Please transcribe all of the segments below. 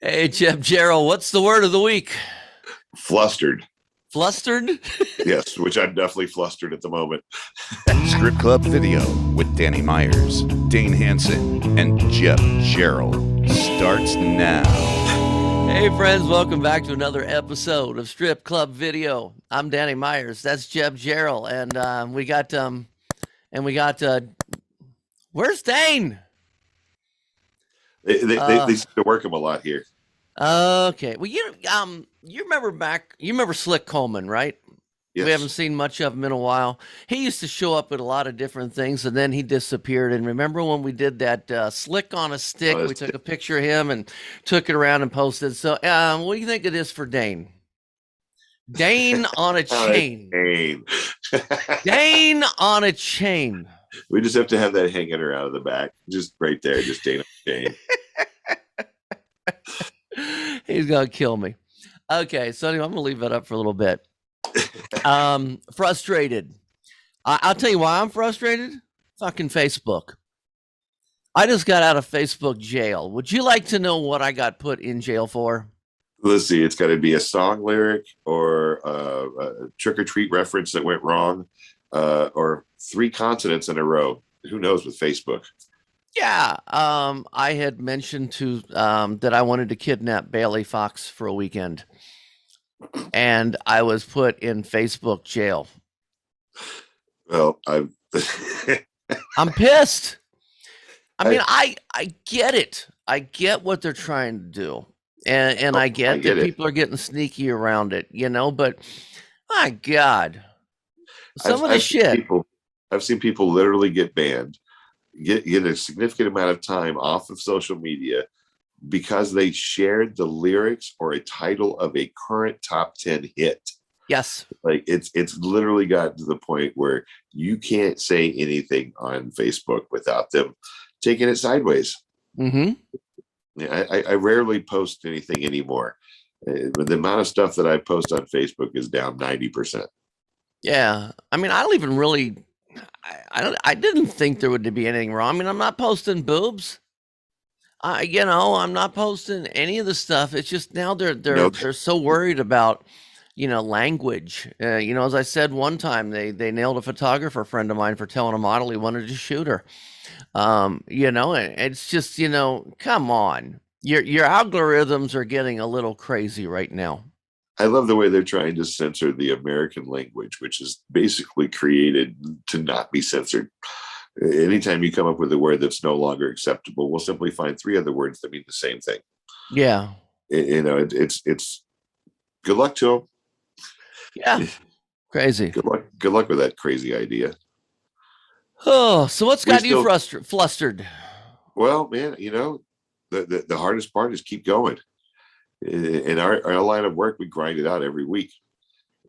Hey, Jeff Gerald, what's the word of the week? Flustered. Flustered? Yes, which I'm definitely flustered at the moment. Strip Club Video with Danny Meyers, Dane Hansen, and Jeff Gerald starts now. Hey, friends, welcome back to another episode of Strip Club Video. I'm Danny Meyers. That's Jeff Gerald, and where's Dane? They seem to work them a lot here. Okay. Well, you remember Slick Coleman, right? We haven't Yes. seen much of him in a while. He used to show up at a lot of different things, and then he disappeared. And remember when we did that Slick on a Stick? We took a picture of him and took it around and posted. So, what do you think of this for Dane? Dane on a chain. Dane on a chain. We just have to have that hanging around in the back, just right there, just Dane on a chain. He's gonna kill me. Okay, so anyway, I'm gonna leave that up for a little bit. Frustrated. I'll tell you why I'm frustrated. Fucking Facebook. I just got out of Facebook jail. Would you like to know what I got put in jail for? Let's see, it's got to be a song lyric or a trick or treat reference that went wrong, or three consonants in a row. Who knows with Facebook? Yeah, I had mentioned that I wanted to kidnap Bailey Fox for a weekend, and I was put in Facebook jail. Well, I'm pissed. I mean, I get it. I get what they're trying to do, and I get that people are getting sneaky around it, but my God, some of the shit. I've seen people literally get banned, get a significant amount of time off of social media because they shared the lyrics or a title of a current top 10 hit. Yes. Like it's literally gotten to the point where you can't say anything on Facebook without them taking it sideways. Mm-hmm. I rarely post anything anymore. But the amount of stuff that I post on Facebook is down 90%. Yeah. I mean, I don't even really I didn't think there would be anything wrong. I mean, I'm not posting boobs. I'm not posting any of the stuff. It's just now they're so worried about, language. As I said one time, they nailed a photographer friend of mine for telling a model he wanted to shoot her. And it's just, come on. Your algorithms are getting a little crazy right now. I love the way they're trying to censor the American language, which is basically created to not be censored. Anytime you come up with a word that's no longer acceptable, we'll simply find three other words that mean the same thing. Yeah. It's good luck to them. Yeah. Crazy. Good luck with that crazy idea. Oh, so what's got you flustered? Well, man, the hardest part is keep going. In our line of work, we grind it out every week,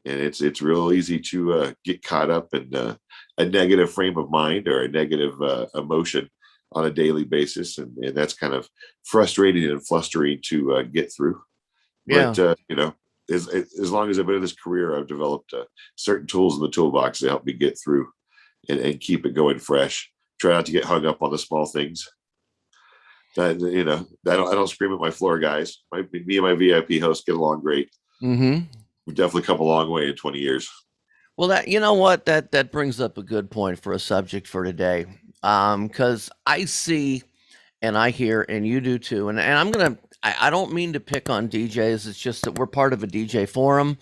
and it's real easy to get caught up in a negative frame of mind or a negative emotion on a daily basis, and that's kind of frustrating and flustering to get through. Yeah. But as long as I've been in this career, I've developed certain tools in the toolbox to help me get through and keep it going fresh. Try not to get hung up on the small things. I don't scream at my floor guys. Me and my VIP host get along great. Mm-hmm. We've definitely come a long way in 20 years. Well, that brings up a good point for a subject for today. Because I see and I hear, and you do too, and I don't mean to pick on DJs. It's just that we're part of a DJ forum.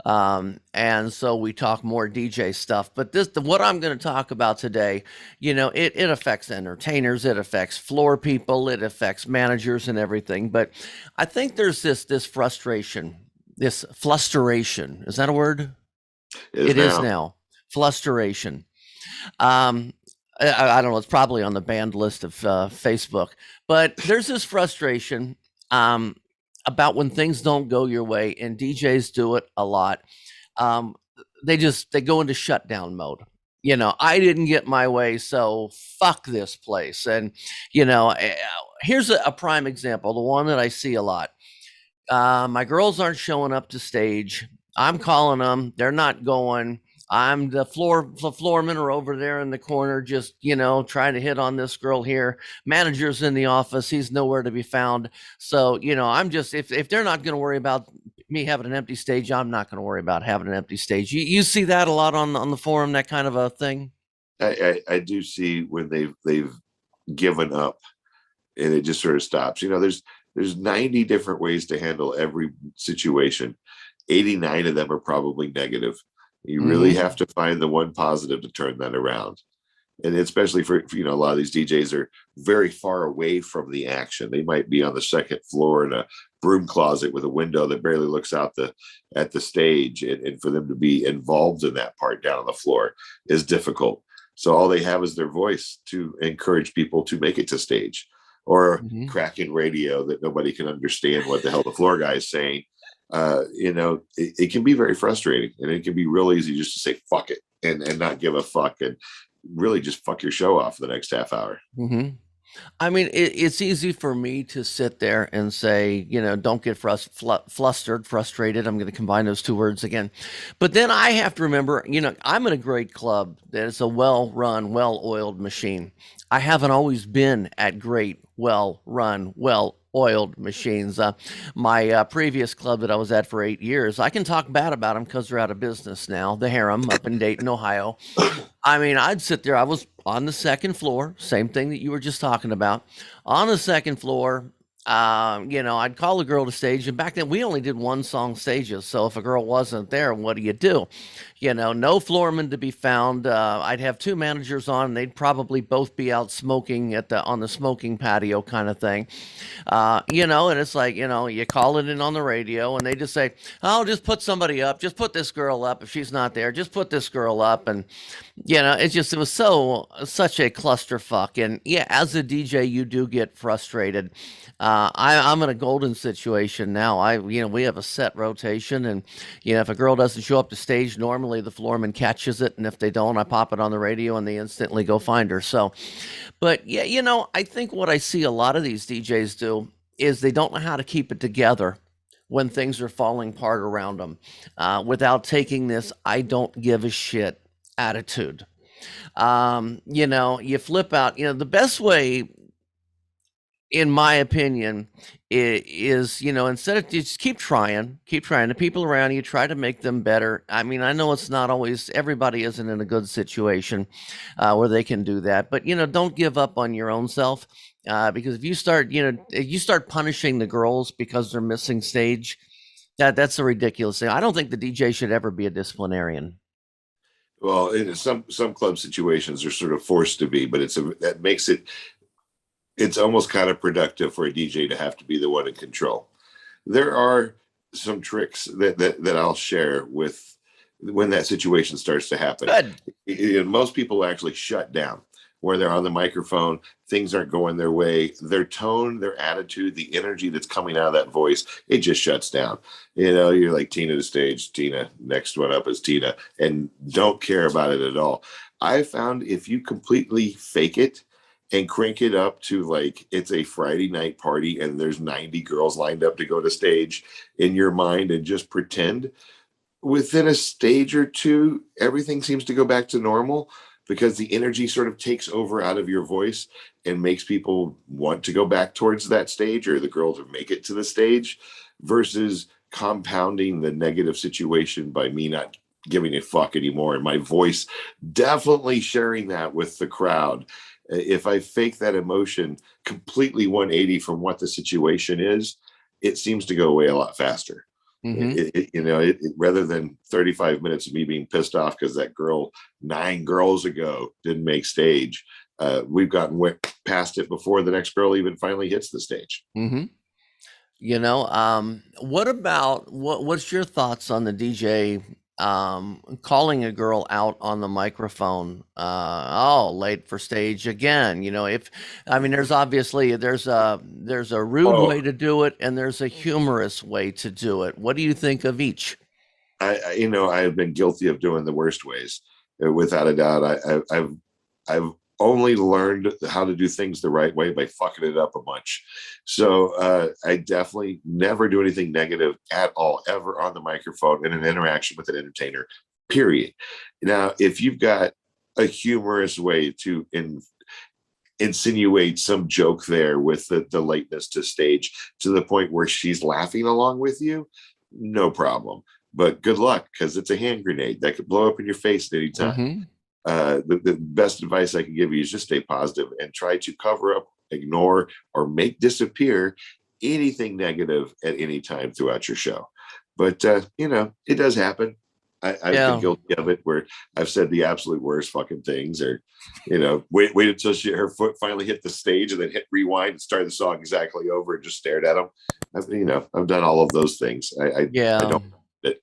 And so we talk more DJ stuff, but what I'm going to talk about today, it affects entertainers, it affects floor people, it affects managers and everything. But I think there's this frustration, this flusteration. Is that a word? It is now. Flusteration. I don't know. It's probably on the banned list of Facebook, but there's this frustration about when things don't go your way, and DJs do it a lot. They go into shutdown mode. I didn't get my way, so fuck this place. And here's a prime example, the one that I see a lot. My girls aren't showing up to stage. I'm calling them. They're not going. I'm the floorman or over there in the corner, just trying to hit on this girl here. Manager's in the office; he's nowhere to be found. So I'm just if they're not going to worry about me having an empty stage, I'm not going to worry about having an empty stage. You see that a lot on the forum, that kind of a thing. I do see when they've given up and it just sort of stops. There's 90 different ways to handle every situation. 89 of them are probably negative. You really Mm-hmm. have to find the one positive to turn that around. And especially for a lot of these DJs are very far away from the action. They might be on the second floor in a broom closet with a window that barely looks out at the stage, and for them to be involved in that part down on the floor is difficult. So all they have is their voice to encourage people to make it to stage, or Mm-hmm. cracking radio that nobody can understand what the hell the floor guy is saying. It can be very frustrating, and it can be real easy just to say fuck it and not give a fuck, and really just fuck your show off for the next half hour. Mm-hmm. I mean, it's easy for me to sit there and say, don't get flustered, frustrated. I'm going to combine those two words again. But then I have to remember, I'm in a great club that is a well run, well oiled machine. I haven't always been at great, well run, well oiled machines. My previous club that I was at for 8 years, I can talk bad about them because they're out of business now, the Harem up in Dayton, Ohio. I mean, I'd sit there. I was on the second floor, same thing that you were just talking about. On the second floor, I'd call a girl to stage, and back then we only did one song stages. So if a girl wasn't there, what do you do? No floorman to be found. I'd have two managers on, and they'd probably both be out smoking on the smoking patio kind of thing. And it's like, you call it in on the radio, and they just say, "Oh, just put somebody up. Just put this girl up. If she's not there, just put this girl up." And it was such a clusterfuck. And yeah, as a DJ, you do get frustrated. I'm in a golden situation now. We have a set rotation, and if a girl doesn't show up to stage, normally the floorman catches it, and if they don't, I pop it on the radio, and they instantly go find her. So, but yeah, I think what I see a lot of these DJs do is they don't know how to keep it together when things are falling apart around them, without taking this "I don't give a shit" attitude. You flip out. The best way, in my opinion, is instead of just keep trying, the people around you, try to make them better. I mean, I know it's not always, everybody isn't in a good situation where they can do that, but don't give up on your own self, because if you start punishing the girls because they're missing stage, that's a ridiculous thing. I don't think the DJ should ever be a disciplinarian. Well, in some club situations are sort of forced to be, but that makes it's almost kind of productive for a DJ to have to be the one in control. There are some tricks that I'll share with when that situation starts to happen. Good. Most people actually shut down where they're on the microphone. Things aren't going their way. Their tone, their attitude, the energy that's coming out of that voice, it just shuts down. You're like, Tina to stage, Tina, next one up is Tina, and don't care about it at all. I found if you completely fake it and crank it up to like it's a Friday night party and there's 90 girls lined up to go to stage in your mind, and just pretend, within a stage or two, everything seems to go back to normal, because the energy sort of takes over out of your voice and makes people want to go back towards that stage, or the girl to make it to the stage, versus compounding the negative situation by me not giving a fuck anymore and my voice definitely sharing that with the crowd. If I fake that emotion completely 180 from what the situation is, it seems to go away a lot faster. Rather than 35 minutes of me being pissed off because that girl 9 girls ago didn't make stage, we've gotten past it before the next girl even finally hits the stage. Mm-hmm. What's your thoughts on the DJ calling a girl out on the microphone? Late for stage again. There's obviously there's a rude way to do it, and there's a humorous way to do it. What do you think of each? I have been guilty of doing the worst ways, without a doubt. I've only learned how to do things the right way by fucking it up a bunch. So I definitely never do anything negative at all, ever on the microphone in an interaction with an entertainer, period. Now, if you've got a humorous way to insinuate some joke there with the lateness to stage to the point where she's laughing along with you, no problem. But good luck, because it's a hand grenade that could blow up in your face at any time. Mm-hmm. The best advice I can give you is just stay positive and try to cover up, ignore, or make disappear anything negative at any time throughout your show. But it does happen. I've been Yeah. guilty of it where I've said the absolute worst fucking things, or wait until her foot finally hit the stage and then hit rewind and start the song exactly over and just stared at them. I've done all of those things. I don't. It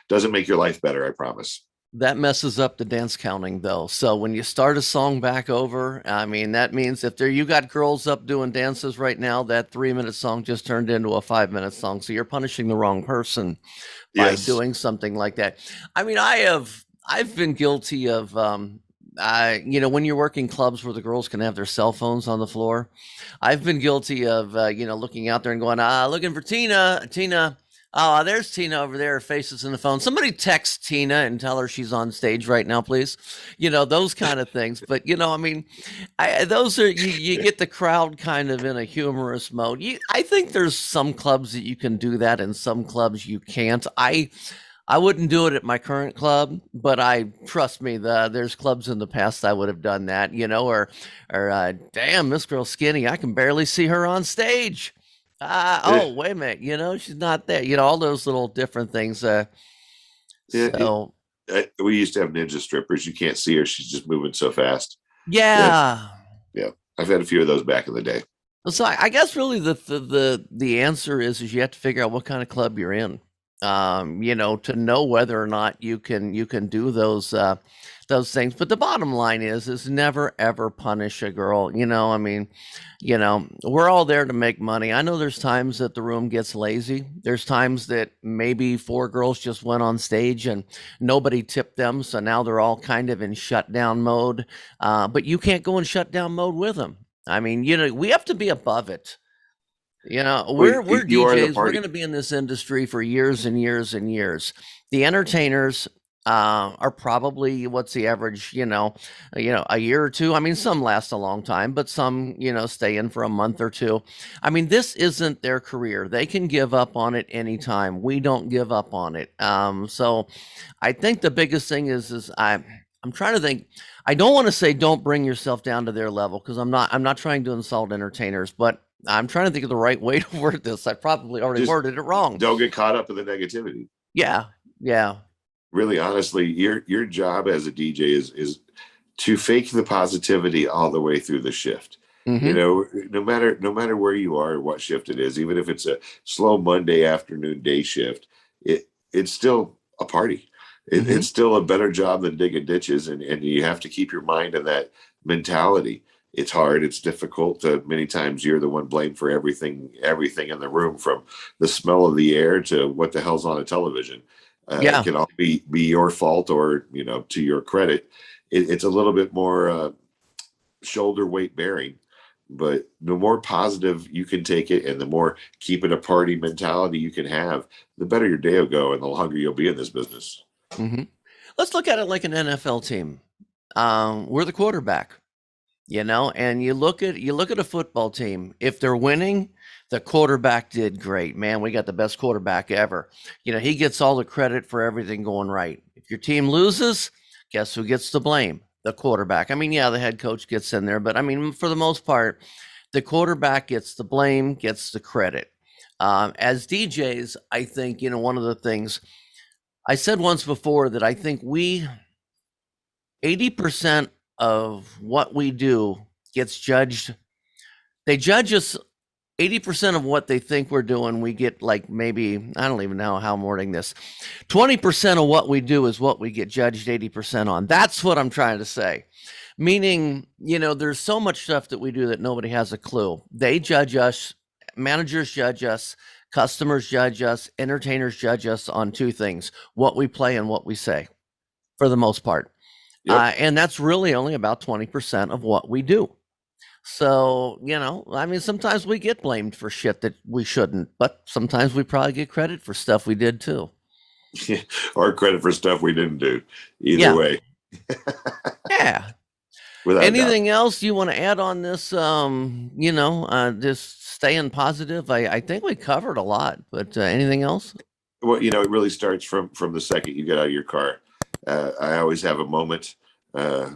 doesn't make your life better, I promise. That messes up the dance counting though. So when you start a song back over, I mean, that means if you got girls up doing dances right now, that 3-minute song just turned into a 5-minute song. So you're punishing the wrong person by doing something like that. I mean, I've been guilty of, when you're working clubs where the girls can have their cell phones on the floor, I've been guilty of, looking out there and going, looking for Tina. Oh, there's Tina over there. Her face is in the phone. Somebody text Tina and tell her she's on stage right now, please. Those kind of things. But, I mean, those are, you get the crowd kind of in a humorous mode. I think there's some clubs that you can do that and some clubs you can't. I wouldn't do it at my current club, but trust me, there's clubs in the past I would have done that, or damn, this girl's skinny. I can barely see her on stage. Oh, wait a minute, she's not there. All those little different things. We used to have ninja strippers. You can't see her. She's just moving so fast. Yeah. I've had a few of those back in the day. So I guess really the answer is you have to figure out what kind of club you're in. To know whether or not you can do those things. But the bottom line is never ever punish a girl. I mean, we're all there to make money. I know there's times that the room gets lazy. There's times that maybe 4 girls just went on stage and nobody tipped them, so now they're all kind of in shutdown mode. But you can't go in shutdown mode with them. I mean, we have to be above it. We're DJs. We're going to be in this industry for years and years and years. The entertainers are probably, what's the average? A year or two. I mean, some last a long time, but some stay in for a month or two. I mean, this isn't their career. They can give up on it anytime. We don't give up on it. So, I think the biggest thing is I'm trying to think. I don't want to say don't bring yourself down to their level, because I'm not trying to insult entertainers, but I'm trying to think of the right way to word this. I probably already worded it wrong. Don't get caught up in the negativity. Yeah. Really, honestly, your job as a DJ is to fake the positivity all the way through the shift. Mm-hmm. No matter where you are, what shift it is, even if it's a slow Monday afternoon day shift, it's still a party. It's still a better job than digging ditches, and you have to keep your mind in that mentality. It's hard. It's difficult. Many times you're the one blamed for everything in the room, from the smell of the air to what the hell's on a television. It can all be your fault, or, to your credit. It's a little bit more shoulder weight bearing, but the more positive you can take it and the more keep it a party mentality you can have, the better your day will go and the longer you'll be in this business. Mm-hmm. Let's look at it like an NFL team. We're the quarterback. And you look at a football team. If they're winning, the quarterback did great. Man, we got the best quarterback ever. He gets all the credit for everything going right. If your team loses, guess who gets the blame? The quarterback. I mean, the head coach gets in there, but I mean, for the most part, the quarterback gets the blame, gets the credit. As DJs, I think, one of the things I said once before, that I think 80% of what we do gets judged. They judge us 80% of what they think we're doing. We get, like, maybe, I don't even know how I'm wording this. 20% of what we do is what we get judged 80% on. That's what I'm trying to say. Meaning, there's so much stuff that we do that nobody has a clue. They judge us. Managers judge us. Customers judge us. Entertainers judge us on 2 things: what we play and what we say, for the most part. Yep. And that's really only about 20% of what we do. So, I mean, sometimes we get blamed for shit that we shouldn't, but sometimes we probably get credit for stuff we did too. or credit for stuff we didn't do. Either Yeah. way, Yeah. without a doubt. Anything else you want to add on this? Just staying positive. I think we covered a lot, but anything else? Well, it really starts from the second you get out of your car. I always have a moment.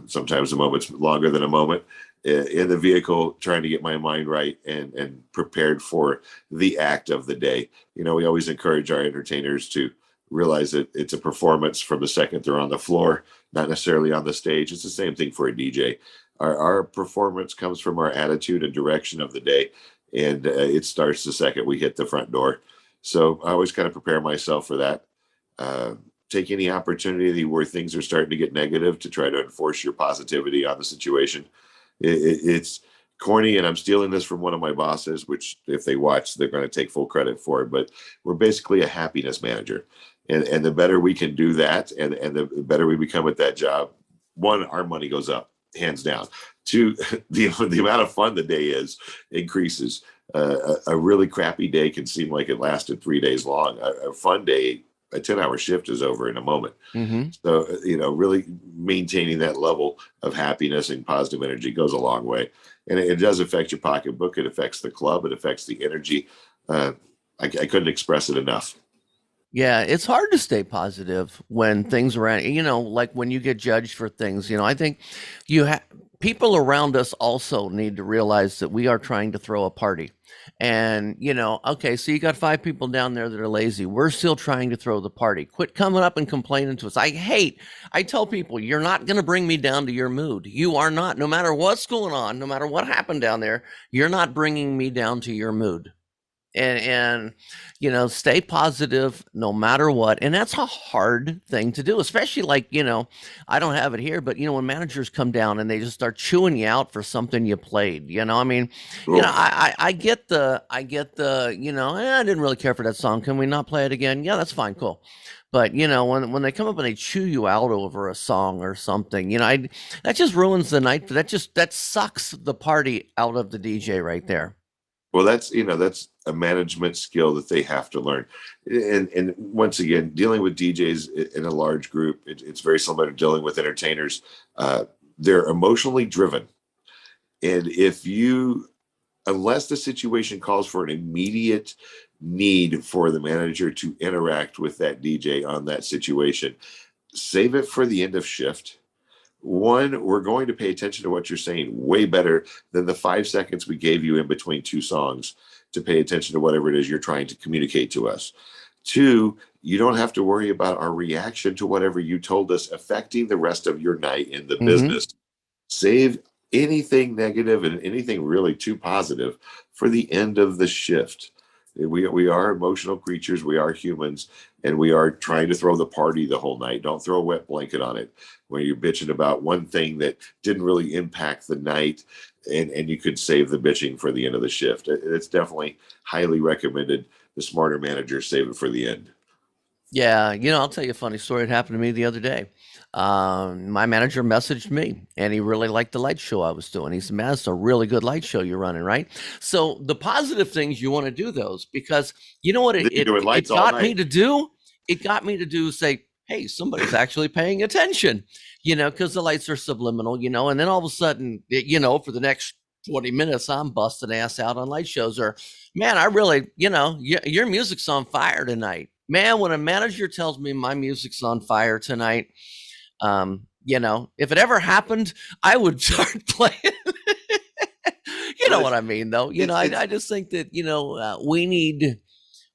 Sometimes a moment's longer than a moment in the vehicle, trying to get my mind right and prepared for the act of the day. We always encourage our entertainers to realize that it's a performance from the second they're on the floor, not necessarily on the stage. It's the same thing for a DJ. Our performance comes from our attitude and direction of the day, and it starts the second we hit the front door. So I always kind of prepare myself for that. Uh, Take any opportunity where things are starting to get negative to try to enforce your positivity on the situation. It's corny, and I'm stealing this from one of my bosses, which if they watch, they're going to take full credit for it. But we're basically a happiness manager. And the better we can do that, and the better we become at that job, one, our money goes up, hands down. Two, the amount of fun the day is increases. A really crappy day can seem like it lasted 3 days long. A fun day, a 10-hour shift is over in a moment. Mm-hmm. So, really maintaining that level of happiness and positive energy goes a long way. And it does affect your pocketbook. It affects the club. It affects the energy. I couldn't express it enough. Yeah, it's hard to stay positive when things around, like when you get judged for things. I think you have people around us also need to realize that we are trying to throw a party. And, okay, so you got 5 people down there that are lazy. We're still trying to throw the party. Quit coming up and complaining to us. I tell people, you're not going to bring me down to your mood. You are not, no matter what's going on, no matter what happened down there, you're not bringing me down to your mood. And stay positive no matter what. And that's a hard thing to do, especially like, I don't have it here, but when managers come down and they just start chewing you out for something you played. I mean, I get the I didn't really care for that song, can we not play it again? Yeah, that's fine, cool. But when they come up and they chew you out over a song or something, that just ruins the night. That sucks the party out of the DJ right there. Well, that's a management skill that they have to learn. And once again, dealing with DJs in a large group, it's very similar to dealing with entertainers. They're emotionally driven. And unless the situation calls for an immediate need for the manager to interact with that DJ on that situation, save it for the end of shift. One, we're going to pay attention to what you're saying way better than the 5 seconds we gave you in between two songs to pay attention to whatever it is you're trying to communicate to us. Two, you don't have to worry about our reaction to whatever you told us affecting the rest of your night in the business. Save anything negative and anything really too positive for the end of the shift. We are emotional creatures. We are humans, and we are trying to throw the party the whole night. Don't throw a wet blanket on it when you're bitching about one thing that didn't really impact the night, and you could save the bitching for the end of the shift. It's definitely highly recommended. The smarter managers save it for the end. Yeah, I'll tell you a funny story. It happened to me the other day. My manager messaged me, and he really liked the light show I was doing. He said, "Man, it's a really good light show you're running, right?" So the positive things you want to do those, because you know what Then you're doing lights all got me night. to do? It got me to do say, "Hey, somebody's actually paying attention," because the lights are subliminal, and then all of a sudden, for the next 20 minutes, I'm busting ass out on light shows. Or, man, I really, your music's on fire tonight. Man, when a manager tells me my music's on fire tonight, if it ever happened, I would start playing. You know what I mean, though. I just think that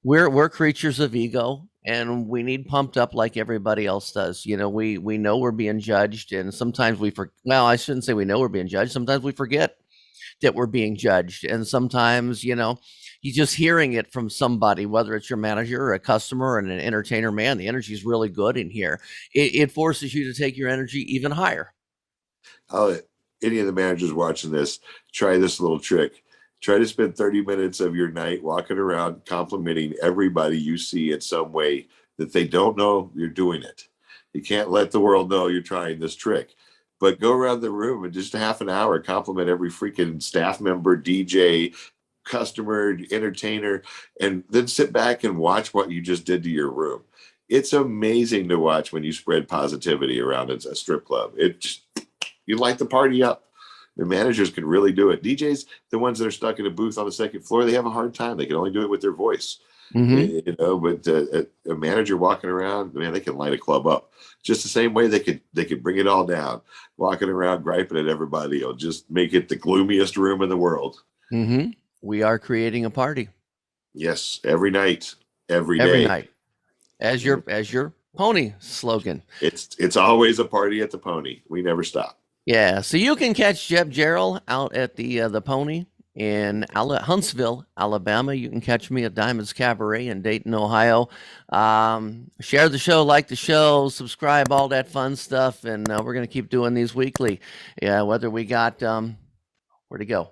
we're creatures of ego, and we need pumped up like everybody else does. We know we're being judged, and sometimes well, I shouldn't say we know we're being judged. Sometimes we forget that we're being judged, and sometimes you just hearing it from somebody, whether it's your manager or a customer and an entertainer. Man, the energy is really good in here. It forces you to take your energy even higher. Any of the managers watching this, try this little trick. Try to spend 30 minutes of your night walking around complimenting everybody you see in some way that they don't know you're doing it. You can't let the world know you're trying this trick. But go around the room and just half an hour compliment every freaking staff member, DJ, customer, entertainer, and then sit back and watch what you just did to your room. it's amazing to watch when you spread positivity around a strip club. You light the party up. The managers can really do it. DJs, the ones that are stuck in a booth on the second floor, they have a hard time. They can only do it with their voice. Mm-hmm. But a manager walking around, man, they can light a club up just the same way they could bring it all down. Walking around griping at everybody, it'll just make it the gloomiest room in the world. Mm-hmm. We are creating a party. Yes, every night, every Every day. night, as your pony slogan. It's always a party at the Pony. We never stop. Yeah, so you can catch Jeb Gerald out at the Pony in Huntsville, Alabama. You can catch me at Diamonds Cabaret in Dayton, Ohio. Share the show, like the show, subscribe, all that fun stuff, and we're gonna keep doing these weekly. Yeah, whether we got where to go.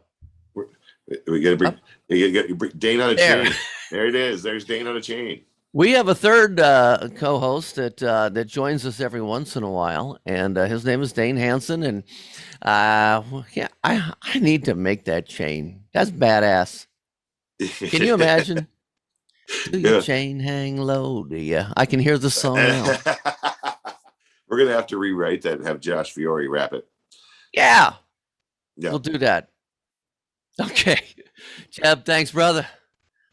We got to bring, you gotta bring Dane on a There. chain. There it is. There's Dane on a chain. We have a third co-host that joins us every once in a while, and his name is Dane Hansen. And yeah, I need to make that chain. That's badass. Can you imagine? Do your Yeah. chain hang low? Do you? I can hear the song now. We're gonna have to rewrite that and have Josh Fiore rap it. Yeah, Yeah. we'll do that. Okay, Jeb. Thanks, brother.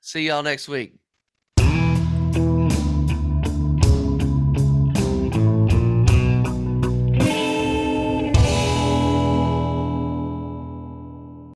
See y'all next week.